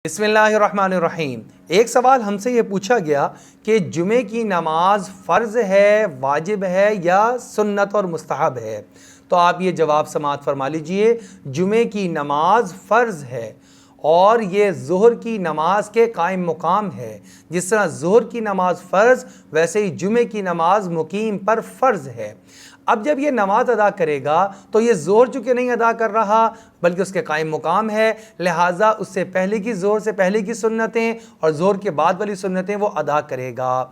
بسم اللہ الرحمن الرحیم۔ ایک سوال ہم سے یہ پوچھا گیا کہ جمعے کی نماز فرض ہے، واجب ہے یا سنت اور مستحب ہے؟ تو آپ یہ جواب سماعت فرما لیجئے۔ جمعے کی نماز فرض ہے اور یہ ظہر کی نماز کے قائم مقام ہے۔ جس طرح ظہر کی نماز فرض، ویسے ہی جمعے کی نماز مقیم پر فرض ہے۔ اب جب یہ نماز ادا کرے گا تو یہ ظہر چونکہ نہیں ادا کر رہا بلکہ اس کے قائم مقام ہے، لہٰذا اس سے پہلے کی ظہر سے پہلے کی سنتیں اور ظہر کے بعد والی سنتیں وہ ادا کرے گا۔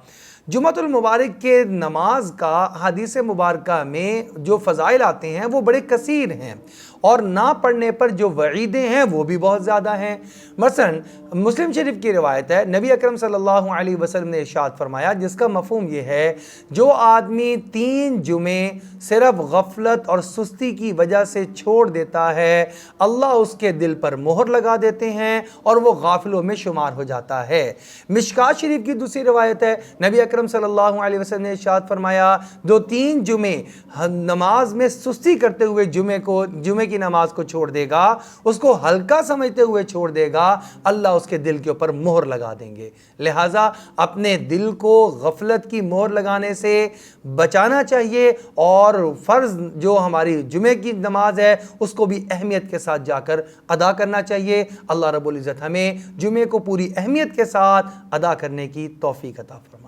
جمعۃ المبارک کے نماز کا حدیث مبارکہ میں جو فضائل آتے ہیں وہ بڑے کثیر ہیں اور نہ پڑھنے پر جو وعیدیں ہیں وہ بھی بہت زیادہ ہیں۔ مثلا مسلم شریف کی روایت ہے، نبی اکرم صلی اللہ علیہ وسلم نے ارشاد فرمایا، جس کا مفہوم یہ ہے جو آدمی 3 جمعے صرف غفلت اور سستی کی وجہ سے چھوڑ دیتا ہے، اللہ اس کے دل پر مہر لگا دیتے ہیں اور وہ غافلوں میں شمار ہو جاتا ہے۔ مشکوٰۃ شریف کی دوسری روایت ہے، نبی اکرم صلی اللہ علیہ وسلم نے ارشاد فرمایا، جو 3 جمعے نماز میں سستی کرتے ہوئے جمعے کی نماز کو چھوڑ دے گا، اس کو ہلکا سمجھتے ہوئے چھوڑ دے گا، اللہ اس کے دل کے اوپر مہر لگا دیں گے۔ لہٰذا اپنے دل کو غفلت کی مہر لگانے سے بچانا چاہیے اور فرض جو ہماری جمعے کی نماز ہے اس کو بھی اہمیت کے ساتھ جا کر ادا کرنا چاہیے۔ اللہ رب العزت ہمیں جمعے کو پوری اہمیت کے ساتھ ادا کرنے کی توفیق عطا فرمائے۔